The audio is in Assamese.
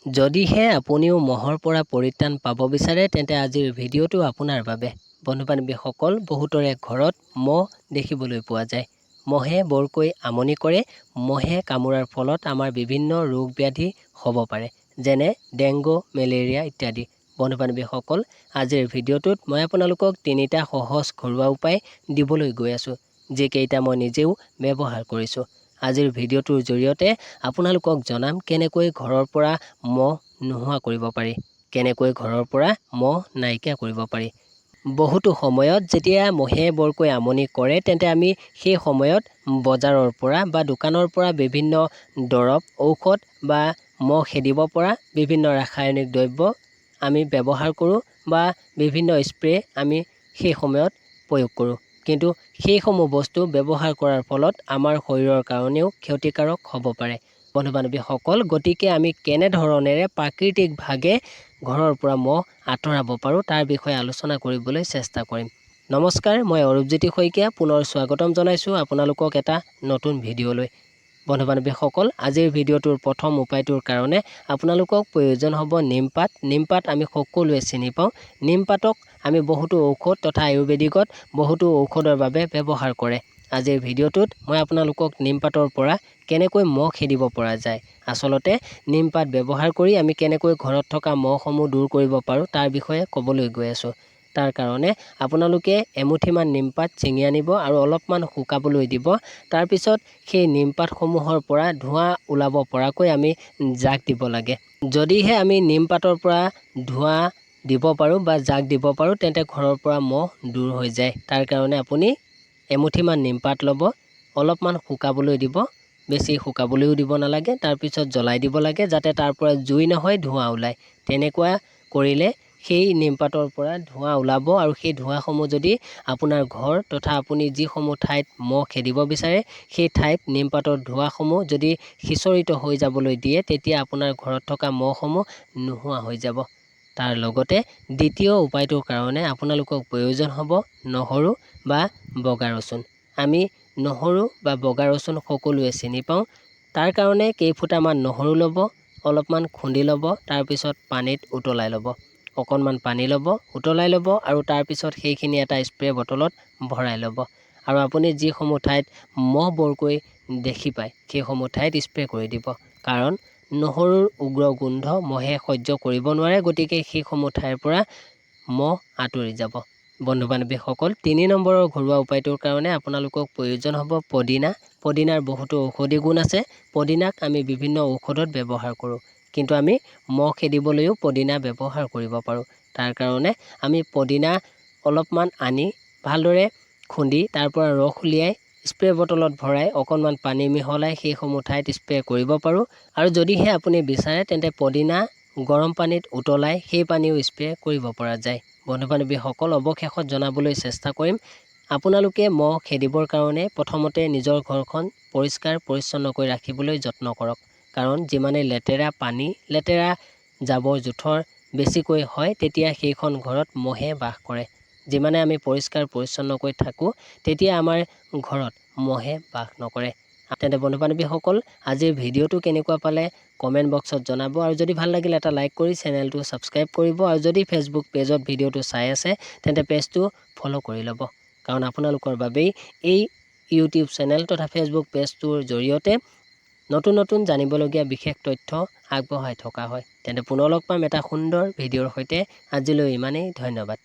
যদিহে আপুনিও মহৰ পৰা পৰিত্ৰাণ পাব বিচাৰে তেন্তে আজিৰ ভিডিঅ'টো আপোনাৰ বাবে। বন্ধু-বান্ধৱীসকল, বহুতৰে ঘৰত মহ দেখিবলৈ পোৱা যায়। মহে বৰকৈ আমনি কৰে। মহে কামোৰাৰ ফলত আমাৰ বিভিন্ন ৰোগ ব্যাধি হ'ব পাৰে, যেনে ডেংগু, মেলেৰিয়া ইত্যাদি। বন্ধু-বান্ধৱীসকল, আজিৰ ভিডিঅ'টোত মই আপোনালোকক 3টা সহজ ঘৰুৱা উপায় দিবলৈ গৈ আছোঁ, যিকেইটা মই নিজেও ব্যৱহাৰ কৰিছোঁ। আজিৰ ভিডিঅ'টোৰ জৰিয়তে আপোনালোকক জনাম কেনেকৈ ঘৰৰ পৰা মহ নোহোৱা কৰিব পাৰি, কেনেকৈ ঘৰৰ পৰা মহ নাইকিয়া কৰিব পাৰি। বহুতো সময়ত যেতিয়া মহে বৰকৈ আমনি কৰে তেন্তে আমি সেই সময়ত বজাৰৰ পৰা বা দোকানৰ পৰা বিভিন্ন দৰৱ, ঔষধ বা মহ খেদিব পৰা বিভিন্ন ৰাসায়নিক দ্ৰব্য আমি ব্যৱহাৰ কৰোঁ বা বিভিন্ন স্প্ৰে আমি সেই সময়ত প্ৰয়োগ কৰোঁ। কিন্তু সেইসমূহ বস্তু ব্যৱহাৰ কৰাৰ ফলত আমাৰ শৰীৰৰ কাৰণেও ক্ষতিকাৰক হ'ব পাৰে। বন্ধু-বান্ধৱীসকল, গতিকে আমি কেনেধৰণেৰে প্ৰাকৃতিকভাৱে ঘৰৰ পৰা মহ আঁতৰাব পাৰোঁ তাৰ বিষয়ে আলোচনা কৰিবলৈ চেষ্টা কৰিম। নমস্কাৰ, মই অৰূপজ্যোতি শইকীয়া পুনৰ স্বাগতম জনাইছোঁ আপোনালোকক এটা নতুন ভিডিঅ'লৈ। বন্ধু-বান্ধৱীসকল, আজিৰ ভিডিঅ'টোৰ প্ৰথম উপায়টোৰ কাৰণে আপোনালোকক প্ৰয়োজন হ'ব নিমপাত। নিমপাত আমি সকলোৱে চিনি পাওঁ। নিমপাতক আমি বহুতো ঔষধ তথা আয়ুৰ্বেদিকত বহুতো ঔষধৰ বাবে ব্যৱহাৰ কৰে। আজিৰ ভিডিঅ'টোত মই আপোনালোকক নিমপাতৰ পৰা কেনেকৈ মহ খেদিব পৰা যায়, আচলতে নিমপাত ব্যৱহাৰ কৰি আমি কেনেকৈ ঘৰত থকা মহসমূহ দূৰ কৰিব পাৰোঁ তাৰ বিষয়ে ক'বলৈ গৈ আছোঁ। তাৰ কাৰণে আপোনালোকে এমুঠিমান নিমপাত ছিঙি আনিব আৰু অলপমান শুকাবলৈ দিব। তাৰপিছত সেই নিমপাতসমূহৰ পৰা ধোঁৱা ওলাব পৰাকৈ আমি জাক দিব লাগে। যদিহে আমি নিমপাতৰ পৰা ধোঁৱা দিব পাৰোঁ বা জাক দিব পাৰোঁ তেন্তে ঘৰৰ পৰা মহ দূৰ হৈ যায়। তাৰ কাৰণে আপুনি এমুঠিমান নিমপাত ল'ব, অলপমান শুকাবলৈ দিব, বেছি শুকাবলৈও দিব নালাগে। তাৰপিছত জ্বলাই দিব লাগে যাতে তাৰ পৰা জুই নহয়, ধোঁৱা ওলায়। তেনেকুৱা কৰিলে সেই নিমপাতৰ পৰা ধোঁৱা ওলাব আৰু সেই ধোঁৱাসমূহ যদি আপোনাৰ ঘৰ তথা আপুনি যিসমূহ ঠাইত মহ খেদিব বিচাৰে সেই ঠাইত নিমপাতৰ ধোঁৱাসমূহ যদি সিঁচৰিত হৈ যাবলৈ দিয়ে তেতিয়া আপোনাৰ ঘৰত থকা মহসমূহ নোহোৱা হৈ যাব। তাৰ লগতে দ্বিতীয় উপায়টোৰ কাৰণে আপোনালোকক প্ৰয়োজন হ'ব নহৰু বা বগা ৰচুন। আমি নহৰু বা বগা ৰচুন সকলোৱে চিনি পাওঁ। তাৰ কাৰণে কেইফুটামান নহৰু ল'ব, অলপমান খুন্দি ল'ব, তাৰপিছত পানীত উতলাই ল'ব। অকণমান পানী ল'ব, উতলাই ল'ব আৰু তাৰপিছত সেইখিনি এটা স্প্ৰে বটলত ভৰাই ল'ব। আৰু আপুনি যিসমূহ ঠাইত মহ বৰকৈ দেখি পায় সেইসমূহ ঠাইত স্প্ৰে কৰি দিব। কাৰণ নহৰুৰ উগ্ৰ গোন্ধ মহে সহ্য কৰিব নোৱাৰে, গতিকে সেইসমূহ ঠাইৰ পৰা মহ আঁতৰি যাব। বন্ধু-বান্ধৱীসকল, 3 নম্বৰৰ ঘৰুৱা উপায়টোৰ কাৰণে আপোনালোকক প্ৰয়োজন হ'ব পদিনা। পদিনাৰ বহুতো ঔষধি গুণ আছে। পদিনাক আমি বিভিন্ন ঔষধত ব্যৱহাৰ কৰোঁ, কিন্তু আমি মহ খেদিবলৈও পদিনা ব্যৱহাৰ কৰিব পাৰোঁ। তাৰ কাৰণে আমি পদিনা অলপমান আনি ভালদৰে খুন্দি তাৰ পৰা ৰস উলিয়াই স্প্ৰে বটলত ভৰাই অকণমান পানী মিহলাই সেইসমূহ ঠাইত স্প্ৰে কৰিব পাৰোঁ। আৰু যদিহে আপুনি বিচাৰে তেন্তে পদিনা গৰম পানীত উতলাই সেই পানীও স্প্ৰে কৰিব পৰা যায়। বন্ধু-বান্ধৱীসকল, অৱশেষত জনাবলৈ চেষ্টা কৰিম, আপোনালোকে মহ খেদিবৰ কাৰণে প্ৰথমতে নিজৰ ঘৰখন পৰিষ্কাৰ পৰিচ্ছন্নকৈ ৰাখিবলৈ যত্ন কৰক। কাৰণ যিমানে লেতেৰা পানী, লেতেৰা জাবৰ জোথৰ বেছিকৈ হয় তেতিয়া সেইখন ঘৰত মহে বাস কৰে। যিমানে আমি পৰিষ্কাৰ পৰিচ্ছন্নকৈ থাকোঁ তেতিয়া আমাৰ ঘৰত মহে বাস নকৰে। তেন্তে বন্ধু-বান্ধৱীসকল, আজিৰ ভিডিঅ'টো কেনেকুৱা পালে কমেণ্ট বক্সত জনাব আৰু যদি ভাল লাগিলে এটা লাইক কৰি চেনেলটো ছাবস্ক্ৰাইব কৰিব। আৰু যদি ফেচবুক পেজত ভিডিঅ'টো চাই আছে তেন্তে পেজটো ফ'ল' কৰি ল'ব। কাৰণ আপোনালোকৰ বাবেই এই ইউটিউব চেনেল তথা ফেচবুক পেজটোৰ জৰিয়তে নতুন নতুন জানিবলগীয়া বিশেষ তথ্য আগবঢ়াই থকা হয়। তেন্তে পুনৰ লগ পাম এটা সুন্দৰ ভিডিঅ'ৰ সৈতে। আজিলৈ ইমানেই, ধন্যবাদ।